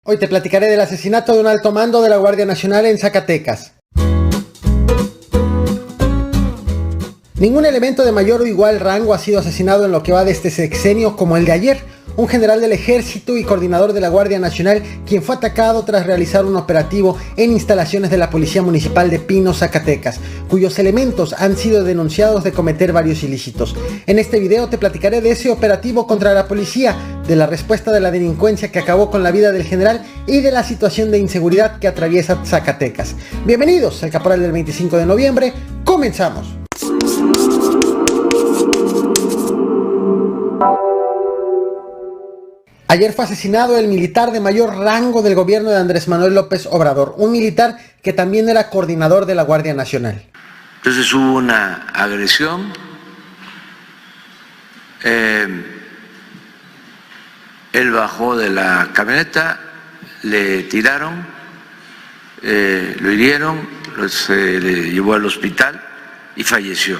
Hoy te platicaré del asesinato de un alto mando de la Guardia Nacional en Zacatecas. Ningún elemento de mayor o igual rango ha sido asesinado en lo que va de este sexenio como el de ayer. Un general del ejército y coordinador de la Guardia Nacional, quien fue atacado tras realizar un operativo en instalaciones de la Policía Municipal de Pinos, Zacatecas, cuyos elementos han sido denunciados de cometer varios ilícitos. En este video te platicaré de ese operativo contra la policía, de la respuesta de la delincuencia que acabó con la vida del general y de la situación de inseguridad que atraviesa Zacatecas. Bienvenidos al Caporal del 25 de noviembre, comenzamos. Ayer fue asesinado el militar de mayor rango del gobierno de Andrés Manuel López Obrador, un militar que también era coordinador de la Guardia Nacional. Entonces hubo una agresión, él bajó de la camioneta, le tiraron, lo hirieron, se le llevó al hospital y falleció.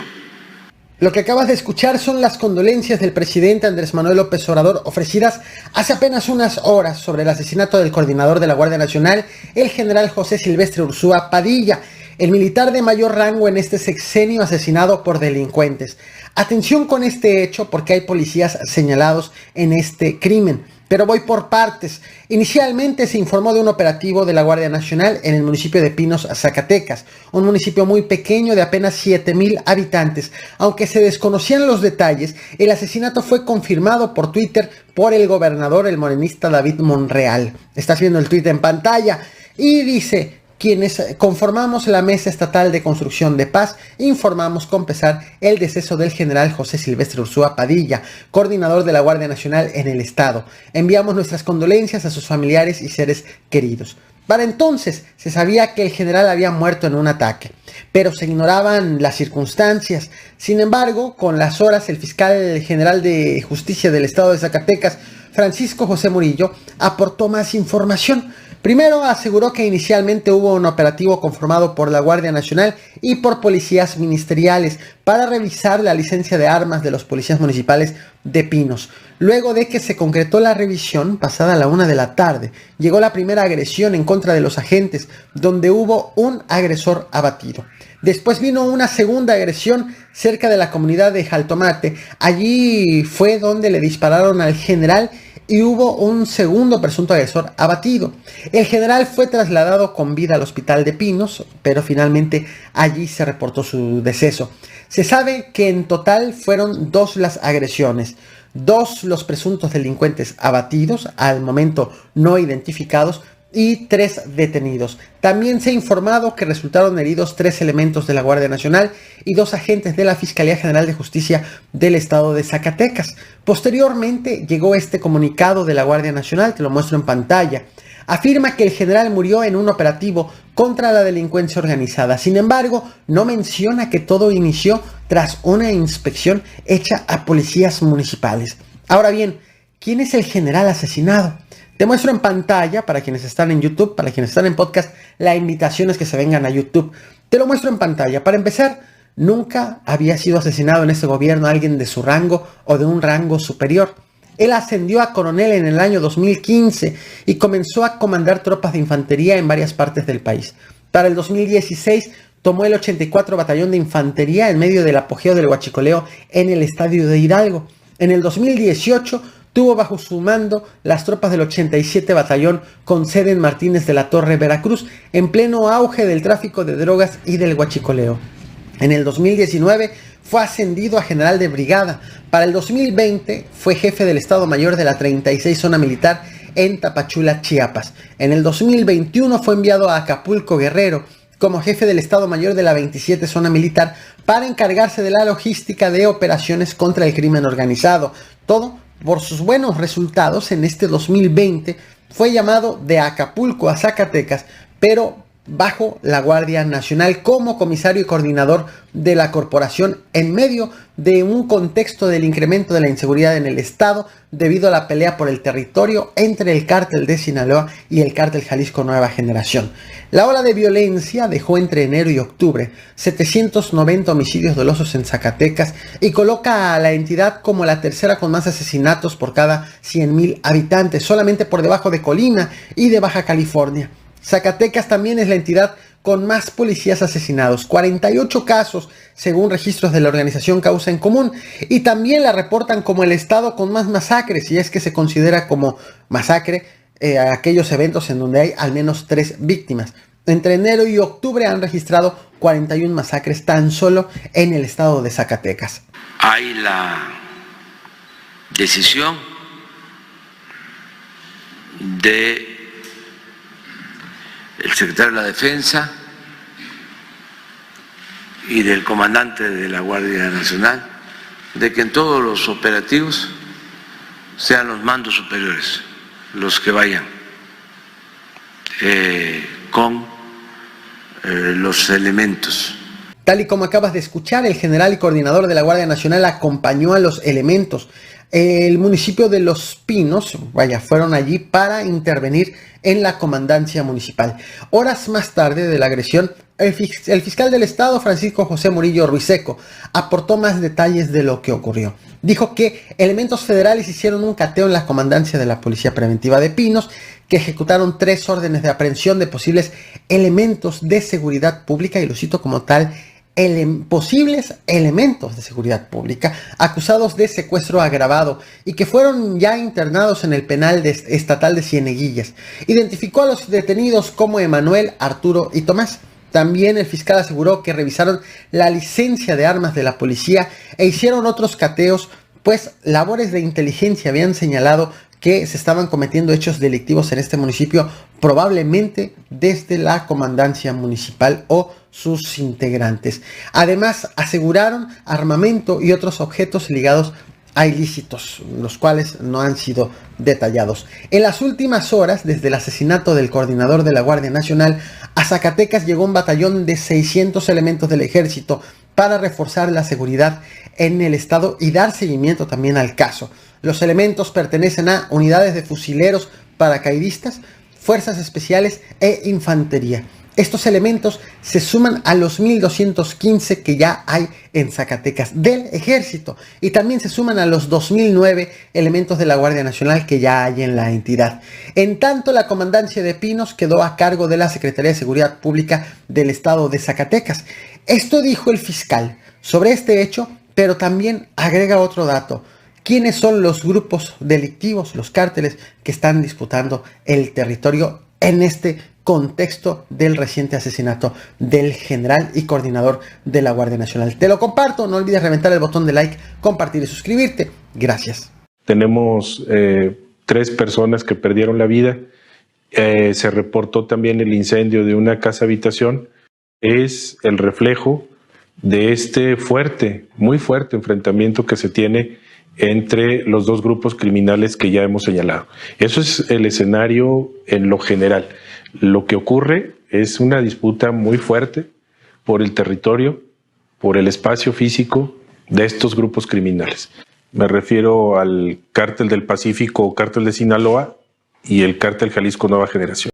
Lo que acabas de escuchar son las condolencias del presidente Andrés Manuel López Obrador ofrecidas hace apenas unas horas sobre el asesinato del coordinador de la Guardia Nacional, el general José Silvestre Ursúa Padilla, el militar de mayor rango en este sexenio asesinado por delincuentes. Atención con este hecho porque hay policías señalados en este crimen. Pero voy por partes. Inicialmente se informó de un operativo de la Guardia Nacional en el municipio de Pinos, Zacatecas, un municipio muy pequeño de apenas 7,000 habitantes. Aunque se desconocían los detalles, el asesinato fue confirmado por Twitter por el gobernador, el morenista David Monreal. Estás viendo el tweet en pantalla y dice: quienes conformamos la Mesa Estatal de Construcción de Paz, informamos con pesar el deceso del general José Silvestre Ursúa Padilla, coordinador de la Guardia Nacional en el estado. Enviamos nuestras condolencias a sus familiares y seres queridos. Para entonces se sabía que el general había muerto en un ataque, pero se ignoraban las circunstancias. Sin embargo, con las horas, el fiscal general de justicia del estado de Zacatecas, Francisco José Murillo, aportó más información. Primero aseguró que inicialmente hubo un operativo conformado por la Guardia Nacional y por policías ministeriales para revisar la licencia de armas de los policías municipales de Pinos. Luego de que se concretó la revisión, pasada la 1 de la tarde, llegó la primera agresión en contra de los agentes, donde hubo un agresor abatido. Después vino una segunda agresión cerca de la comunidad de Jaltomate. Allí fue donde le dispararon al general y hubo un segundo presunto agresor abatido. El general fue trasladado con vida al hospital de Pinos, pero finalmente allí se reportó su deceso. Se sabe que en total fueron 2 las agresiones, 2 los presuntos delincuentes abatidos, al momento no identificados, y 3 detenidos. También se ha informado que resultaron heridos 3 elementos de la Guardia Nacional y 2 agentes de la Fiscalía General de Justicia del estado de Zacatecas. Posteriormente llegó este comunicado de la Guardia Nacional, te lo muestro en pantalla. Afirma que el general murió en un operativo contra la delincuencia organizada. Sin embargo, no menciona que todo inició tras una inspección hecha a policías municipales. Ahora bien, ¿quién es el general asesinado? Te muestro en pantalla, para quienes están en YouTube, para quienes están en podcast, la invitación es que se vengan a YouTube. Te lo muestro en pantalla. Para empezar, nunca había sido asesinado en este gobierno alguien de su rango o de un rango superior. Él ascendió a coronel en el año 2015 y comenzó a comandar tropas de infantería en varias partes del país. Para el 2016 tomó el 84 Batallón de Infantería en medio del apogeo del huachicoleo en el estadio de Hidalgo. En el 2018 tuvo bajo su mando las tropas del 87 Batallón con sede en Martínez de la Torre, Veracruz, en pleno auge del tráfico de drogas y del huachicoleo. En el 2019 fue ascendido a general de brigada. Para el 2020 fue jefe del Estado Mayor de la 36 Zona Militar en Tapachula, Chiapas. En el 2021 fue enviado a Acapulco, Guerrero, como jefe del Estado Mayor de la 27 Zona Militar para encargarse de la logística de operaciones contra el crimen organizado. Todo por sus buenos resultados. En este 2020 fue llamado de Acapulco a Zacatecas, pero bajo la Guardia Nacional como comisario y coordinador de la corporación en medio de un contexto del incremento de la inseguridad en el estado debido a la pelea por el territorio entre el cártel de Sinaloa y el cártel Jalisco Nueva Generación. La ola de violencia dejó entre enero y octubre 790 homicidios dolosos en Zacatecas y coloca a la entidad como la tercera con más asesinatos por cada 100,000 habitantes, solamente por debajo de Colima y de Baja California. Zacatecas también es la entidad con más policías asesinados, 48 casos según registros de la organización Causa en Común, y también la reportan como el estado con más masacres, y es que se considera como masacre aquellos eventos en donde hay al menos 3 víctimas. Entre enero y octubre han registrado 41 masacres tan solo en el estado de Zacatecas. Hay la decisión de el secretario de la Defensa y del comandante de la Guardia Nacional de que en todos los operativos sean los mandos superiores los que vayan con los elementos. Tal y como acabas de escuchar, el general y coordinador de la Guardia Nacional acompañó a los elementos. El municipio de Los Pinos, fueron allí para intervenir en la comandancia municipal. Horas más tarde de la agresión, el fiscal del estado, Francisco José Murillo Ruiseco, aportó más detalles de lo que ocurrió. Dijo que elementos federales hicieron un cateo en la comandancia de la Policía Preventiva de Pinos, que ejecutaron 3 órdenes de aprehensión de posibles elementos de seguridad pública, y lo cito como tal, posibles elementos de seguridad pública acusados de secuestro agravado y que fueron ya internados en el penal estatal de Cieneguillas. Identificó a los detenidos como Emanuel, Arturo y Tomás. También el fiscal aseguró que revisaron la licencia de armas de la policía e hicieron otros cateos, pues labores de inteligencia habían señalado que se estaban cometiendo hechos delictivos en este municipio, probablemente desde la comandancia municipal o sus integrantes. Además, aseguraron armamento y otros objetos ligados a ilícitos, los cuales no han sido detallados. En las últimas horas, desde el asesinato del coordinador de la Guardia Nacional, a Zacatecas llegó un batallón de 600 elementos del ejército para reforzar la seguridad en el estado y dar seguimiento también al caso. Los elementos pertenecen a unidades de fusileros, paracaidistas, fuerzas especiales e infantería. Estos elementos se suman a los 1,215 que ya hay en Zacatecas del ejército, y también se suman a los 2,009 elementos de la Guardia Nacional que ya hay en la entidad. En tanto, la comandancia de Pinos quedó a cargo de la Secretaría de Seguridad Pública del estado de Zacatecas. Esto dijo el fiscal sobre este hecho, pero también agrega otro dato. ¿Quiénes son los grupos delictivos, los cárteles que están disputando el territorio en este contexto del reciente asesinato del general y coordinador de la Guardia Nacional? Te lo comparto, no olvides reventar el botón de like, compartir y suscribirte. Gracias. Tenemos 3 personas que perdieron la vida. Se reportó también el incendio de una casa habitación. Es el reflejo de este muy fuerte enfrentamiento que se tiene entre los 2 grupos criminales que ya hemos señalado. Eso es el escenario en lo general. Lo que ocurre es una disputa muy fuerte por el territorio, por el espacio físico de estos grupos criminales. Me refiero al Cártel del Pacífico o Cártel de Sinaloa y el Cártel Jalisco Nueva Generación.